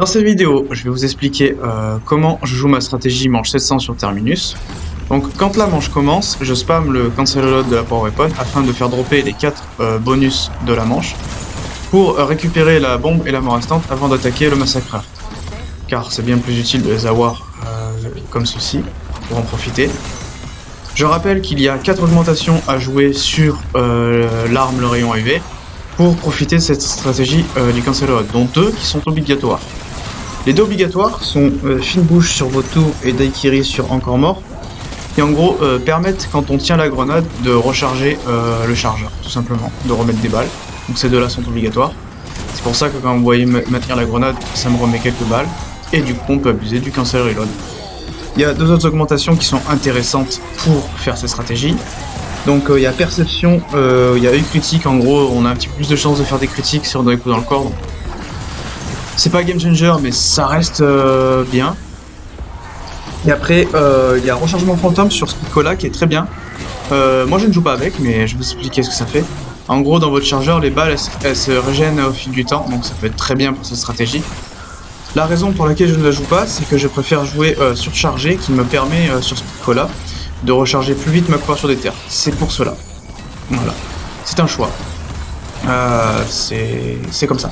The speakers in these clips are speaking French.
Dans cette vidéo, je vais vous expliquer comment je joue ma stratégie manche 700 sur Terminus. Donc quand la manche commence, je spam le cancel reload de la power weapon afin de faire dropper les 4 bonus de la manche pour récupérer la bombe et la mort instant avant d'attaquer le massacreur. Car c'est bien plus utile de les avoir comme ceci pour en profiter. Je rappelle qu'il y a 4 augmentations à jouer sur l'arme, le rayon UV pour profiter de cette stratégie du cancel reload, dont 2 qui sont obligatoires. Les 2 obligatoires sont Fine Bouche sur votre tour et Daikiri sur Encore Mort, qui en gros permettent, quand on tient la grenade, de recharger le chargeur, tout simplement, de remettre des balles. Donc ces 2 là sont obligatoires. C'est pour ça que quand vous voyez maintenir la grenade, ça me remet quelques balles, et du coup on peut abuser du cancel reload. Il y a 2 autres augmentations qui sont intéressantes pour faire cette stratégie. Donc il y a Perception, il y a œil critique, en gros on a un petit peu plus de chances de faire des critiques si on donne des coups dans le corps. Donc c'est pas game changer, mais ça reste bien. Et après, il y a rechargement fantôme sur Spicola qui est très bien. Moi je ne joue pas avec, mais je vais vous expliquer ce que ça fait. En gros, dans votre chargeur, les balles elles se régènent au fil du temps, donc ça peut être très bien pour cette stratégie. La raison pour laquelle je ne la joue pas, c'est que je préfère jouer surchargé, qui me permet sur Spicola de recharger plus vite ma couverture des terres. C'est pour cela. Voilà. C'est un choix. C'est comme ça.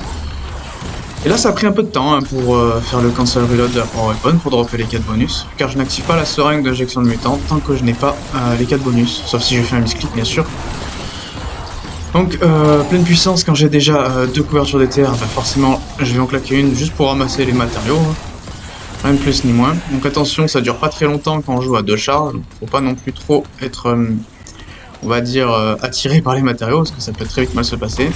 Et là ça a pris un peu de temps pour faire le cancel reload de la power weapon pour dropper les 4 bonus, car je n'active pas la seringue d'injection de mutant tant que je n'ai pas les 4 bonus, sauf si je fais un misclick bien sûr. Donc pleine puissance quand j'ai déjà 2 couvertures des terres, bah forcément je vais en claquer une juste pour ramasser les matériaux, rien de plus ni moins. Donc attention, ça dure pas très longtemps quand on joue à 2 charges, donc faut pas non plus trop être, on va dire, attiré par les matériaux, parce que ça peut très vite mal se passer.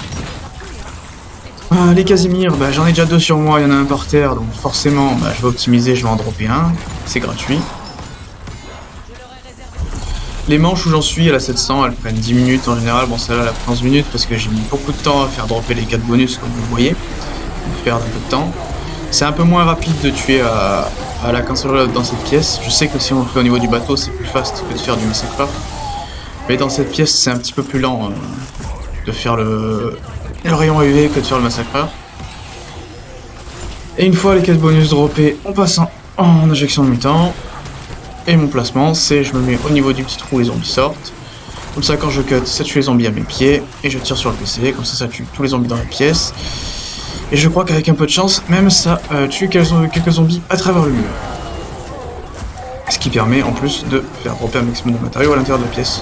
Les Casimir, bah, j'en ai déjà 2 sur moi, il y en a un par terre, donc forcément bah, je vais optimiser, je vais en dropper un, c'est gratuit. Les manches où j'en suis à la 700, elles prennent 10 minutes en général, bon celle-là elle a pris 11 minutes parce que j'ai mis beaucoup de temps à faire dropper les 4 bonus comme vous voyez, je perdre un peu de temps. C'est un peu moins rapide de tuer à la cancel reload dans cette pièce, je sais que si on le fait au niveau du bateau c'est plus fast que de faire du massacreur, mais dans cette pièce c'est un petit peu plus lent de faire le rayon UV que de faire le massacreur. Et une fois les 4 bonus droppés, on passe en injection de mutant. Et mon placement, c'est je me mets au niveau du petit trou où les zombies sortent. Comme ça, quand je cut, ça tue les zombies à mes pieds. Et je tire sur le PC, comme ça tue tous les zombies dans la pièce. Et je crois qu'avec un peu de chance, même ça tue quelques zombies à travers le mur. Ce qui permet en plus de faire dropper un maximum de matériaux à l'intérieur de la pièce,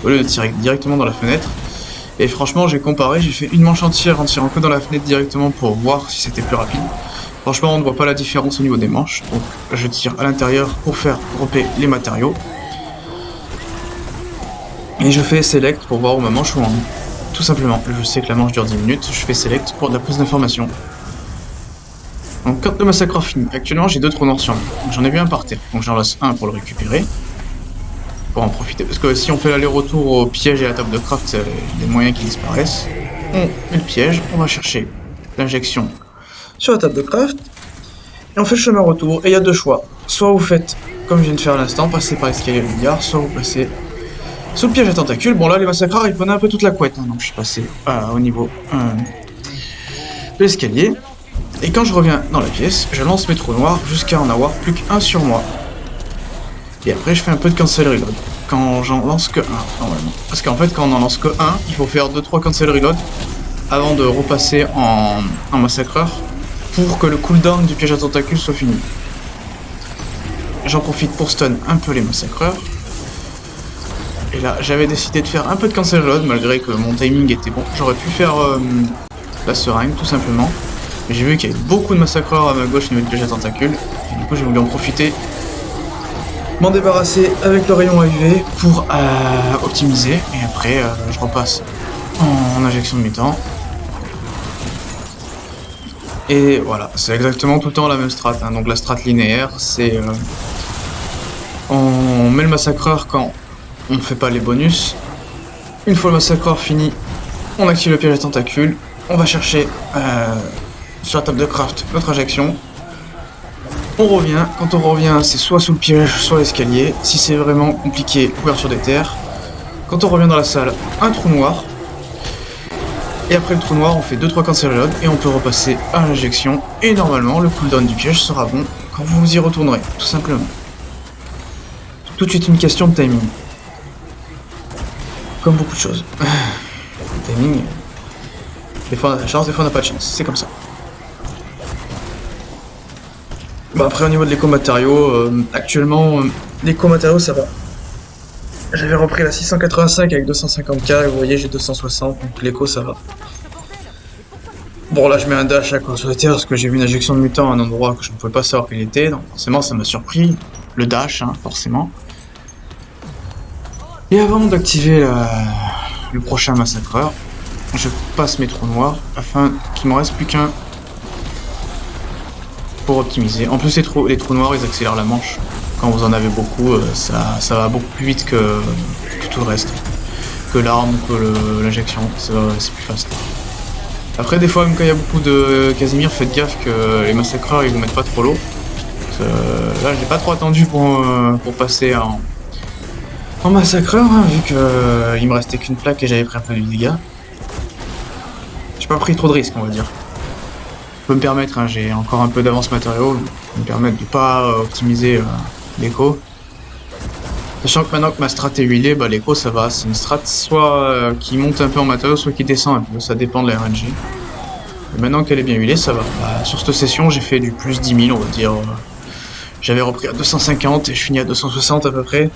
au lieu de tirer directement dans la fenêtre. Et franchement, j'ai comparé, j'ai fait une manche entière en tirant que dans la fenêtre directement pour voir si c'était plus rapide. Franchement, on ne voit pas la différence au niveau des manches, donc je tire à l'intérieur pour faire dropper les matériaux. Et je fais select pour voir où ma manche où en est. Tout simplement, je sais que la manche dure 10 minutes, je fais select pour de la prise d'information. Donc quand le massacre finit, actuellement j'ai 2 trous noirs sur moi, j'en ai vu un par terre, donc j'en laisse un pour le récupérer. Pour en profiter, parce que si on fait l'aller-retour au piège et à la table de craft, il y a des moyens qui disparaissent. On met le piège, on va chercher l'injection sur la table de craft, et on fait le chemin retour, et il y a 2 choix. Soit vous faites, comme je viens de faire à l'instant, passer par l'escalier le milliard, soit vous passez sous le piège à tentacules. Bon là les massacreurs ils prenaient un peu toute la couette, hein, donc je suis passé au niveau de l'escalier. Et quand je reviens dans la pièce, je lance mes trous noirs jusqu'à en avoir plus qu'un sur moi. Et après je fais un peu de cancel reload. Quand j'en lance que 1, normalement. Parce qu'en fait quand on en lance que 1, il faut faire 2-3 cancel reload avant de repasser en massacreur pour que le cooldown du piège à tentacules soit fini. J'en profite pour stun un peu les massacreurs. Et là j'avais décidé de faire un peu de cancel reload malgré que mon timing était bon. J'aurais pu faire la seringue tout simplement. Mais j'ai vu qu'il y avait beaucoup de massacreurs à ma gauche au niveau du piège à tentacules. Et du coup j'ai voulu en profiter. M'en débarrasser avec le rayon UV pour optimiser. Et après je repasse en injection de mutant. Et voilà, c'est exactement tout le temps la même strat, hein. Donc la strat linéaire, c'est on met le massacreur quand on ne fait pas les bonus. Une fois le massacreur fini, on active le piège à tentacules, on va chercher sur la table de craft notre injection. On revient, quand on revient c'est soit sous le piège, soit l'escalier. Si c'est vraiment compliqué, couverture des terres. Quand on revient dans la salle, un trou noir. Et après le trou noir, on fait 2-3 cancel reload et on peut repasser à l'injection. Et normalement, le cooldown du piège sera bon quand vous y retournerez, tout simplement. Tout de suite une question de timing. Comme beaucoup de choses. Le timing, des fois on a de la chance, des fois on n'a pas de chance, c'est comme ça. Bon, après au niveau de l'éco-matériaux, actuellement, l'éco-matériaux ça va. J'avais repris la 685 avec 250k et vous voyez j'ai 260, donc l'éco ça va. Bon là je mets un dash à cause de terre parce que j'ai vu une injection de mutant à un endroit que je ne pouvais pas savoir qu'il était, donc forcément ça m'a surpris. Le dash, hein, forcément. Et avant d'activer le prochain massacreur, je passe mes trous noirs afin qu'il m'en reste plus qu'un pour optimiser. En plus les trous noirs ils accélèrent la manche. Quand vous en avez beaucoup, ça va beaucoup plus vite que tout le reste. Que l'arme, que l'injection, c'est plus fast. Après des fois même quand il y a beaucoup de Casimir, faites gaffe que les massacreurs ils vous mettent pas trop l'eau. Là j'ai pas trop attendu pour passer en massacreur, hein, vu que il me restait qu'une plaque et j'avais pris un peu de dégâts. J'ai pas pris trop de risques on va dire. Je peux me permettre, hein, j'ai encore un peu d'avance matériaux, je peux me permettre de pas optimiser l'écho. Sachant que maintenant que ma strat est huilée, bah l'écho ça va, c'est une strat soit qui monte un peu en matériaux, soit qui descend un peu, ça dépend de la RNG. Et maintenant qu'elle est bien huilée, ça va. Bah, sur cette session j'ai fait du plus 10 000 on va dire. J'avais repris à 250 et je finis à 260 à peu près.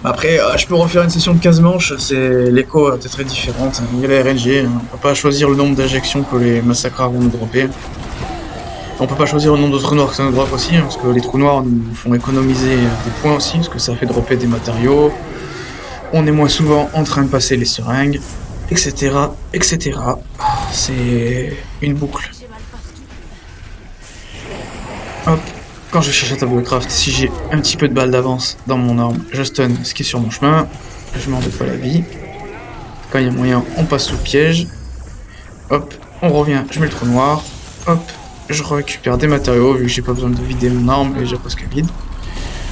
Après, je peux refaire une session de 15 manches, l'écho est très différente. Il y a la RNG, on peut pas choisir le nombre d'injections que les massacreurs vont nous dropper. On peut pas choisir le nombre de trous noirs que ça nous drop aussi, hein, parce que les trous noirs nous font économiser des points aussi, parce que ça fait dropper des matériaux. On est moins souvent en train de passer les seringues, etc. etc. C'est une boucle. Hop. Quand je cherche un tableau de craft, si j'ai un petit peu de balle d'avance dans mon arme, je stun ce qui est sur mon chemin, je m'embête pas la vie. Quand il y a moyen, on passe sous le piège. Hop, on revient, je mets le trou noir. Hop, je récupère des matériaux vu que j'ai pas besoin de vider mon arme, elle est déjà presque vide.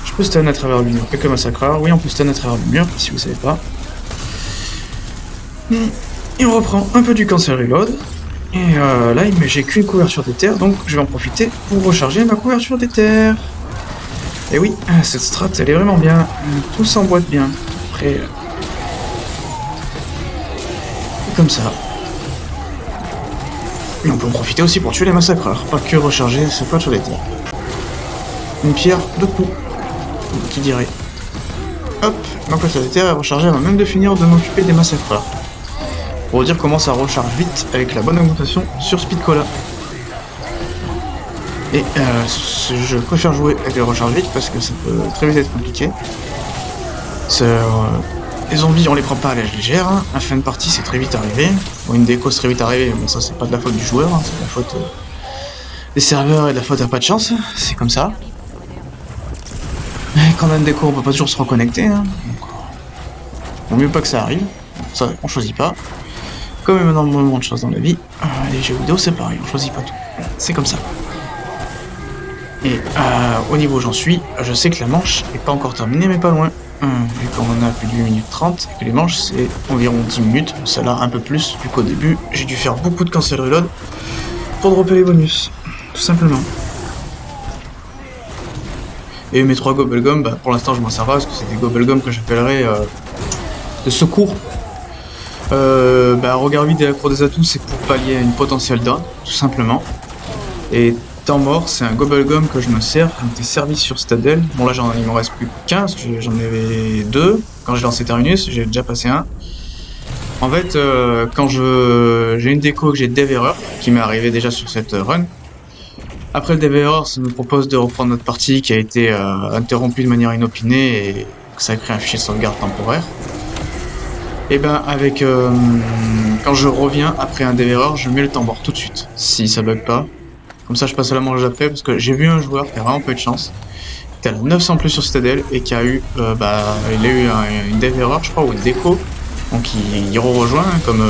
Je peux stun à travers le mur avec le massacreur. Oui, on peut stun à travers le mur, si vous savez pas. Et on reprend un peu du cancel reload. Et là, j'ai qu'une couverture des terres, donc je vais en profiter pour recharger ma couverture des terres. Et oui, cette strat, elle est vraiment bien. Tout s'emboîte bien. Après, comme ça. Et on peut en profiter aussi pour tuer les massacreurs, pas que recharger sa couverture des terres. Une pierre, deux coups. Qui dirait. Hop, ma couverture des terres est rechargée avant même de finir de m'occuper des massacreurs. Pour dire comment ça recharge vite avec la bonne augmentation sur Speed Cola. Et je préfère jouer avec les recharges vite parce que ça peut très vite être compliqué. Les zombies on les prend pas à la légère, hein. La fin de partie c'est très vite arrivé. Bon, une déco c'est très vite arrivé, mais ça c'est pas de la faute du joueur, hein. C'est de la faute des serveurs et de la faute à pas de chance, c'est comme ça. Et quand on a une déco on peut pas toujours se reconnecter, hein. Donc, vaut mieux pas que ça arrive, ça on choisit pas. Comme énormément de choses dans la vie, les jeux vidéo c'est pareil, on choisit pas tout. C'est comme ça. Et au niveau où j'en suis, je sais que la manche est pas encore terminée, mais pas loin. Vu qu'on en a plus de 8 minutes 30, et que les manches c'est environ 10 minutes, celle-là un peu plus, vu qu'au début j'ai dû faire beaucoup de cancel reload pour dropper les bonus, tout simplement. Et mes 3 Gobblegum, bah, pour l'instant je m'en sers pas, parce que c'est des Gobblegum que j'appellerais de secours. Regard vide et accro des atouts c'est pour pallier à une potentielle down, tout simplement. Et temps mort c'est un Gobblegum que je me sers avec des services sur Stadel. Bon là il m'en reste plus que 15, j'en avais 2 quand j'ai lancé Terminus, j'ai déjà passé un. En fait quand j'ai une déco que j'ai Dev Error qui m'est arrivé déjà sur cette run. Après le Dev Error ça me propose de reprendre notre partie qui a été interrompue de manière inopinée et ça crée un fichier de sauvegarde temporaire. Et ben avec quand je reviens après un Dev Error, je mets le temps mort tout de suite, si ça bug pas. Comme ça je passe à la manche après, parce que j'ai vu un joueur qui a vraiment pas eu de chance, qui a 900 plus sur Citadel et qui a eu il a eu une Dev Error je crois, ou une déco. Donc il rejoint comme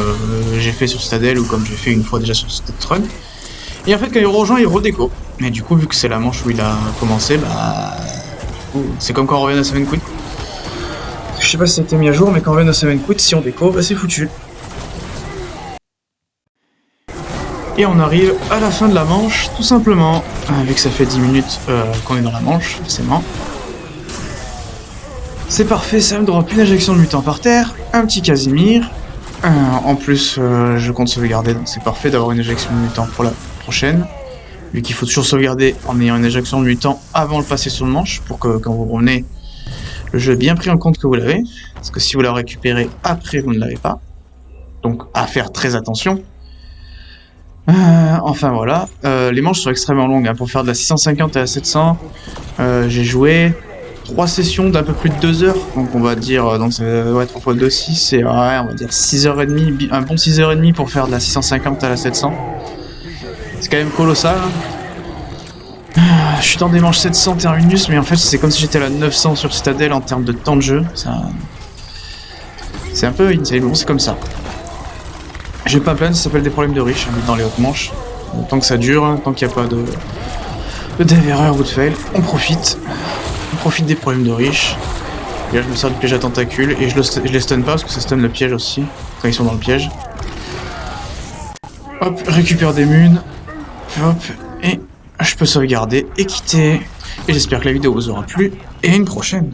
j'ai fait sur Citadel ou comme j'ai fait une fois déjà sur cette run. Et en fait quand il rejoint il redéco. Mais du coup vu que c'est la manche où il a commencé, c'est comme quand on revient à 7 Quit. Je sais pas si c'était mis à jour, mais quand on revient à 7 Quit, si on déco, bah c'est foutu. Et on arrive à la fin de la manche, tout simplement, vu que ça fait 10 minutes qu'on est dans la manche, forcément. C'est parfait, ça me drop une injection de mutant par terre, un petit Casimir. En plus, je compte sauvegarder, donc c'est parfait d'avoir une injection de mutant pour la prochaine. Vu qu'il faut toujours sauvegarder en ayant une injection de mutant avant de passer sur le manche, pour que quand vous revenez, le jeu est bien pris en compte que vous l'avez. Parce que si vous la récupérez après, vous ne l'avez pas. Donc à faire très attention. Enfin voilà, les manches sont extrêmement longues, hein. Pour faire de la 650 à la 700, j'ai joué 3 sessions d'un peu plus de 2 heures, donc on va dire, donc ça va être 3 fois 2, 6, c'est ouais, on va dire 6h30, un bon 6h30 pour faire de la 650 à la 700. C'est quand même colossal, hein. Je suis dans des manches 700 terminus, mais en fait c'est comme si j'étais à la 900 sur Citadel en termes de temps de jeu, c'est un peu insane, bon c'est comme ça. Je vais pas plaindre, ça s'appelle des problèmes de riches, dans les hautes manches. Tant que ça dure, hein, tant qu'il n'y a pas de dev erreur ou de fail, on profite. On profite des problèmes de riches. Et là je me sers du piège à tentacules et je les stun pas parce que ça stun le piège aussi, quand ils sont dans le piège. Hop, récupère des munes. Hop, et je peux sauvegarder et quitter. Et j'espère que la vidéo vous aura plu. Et à une prochaine.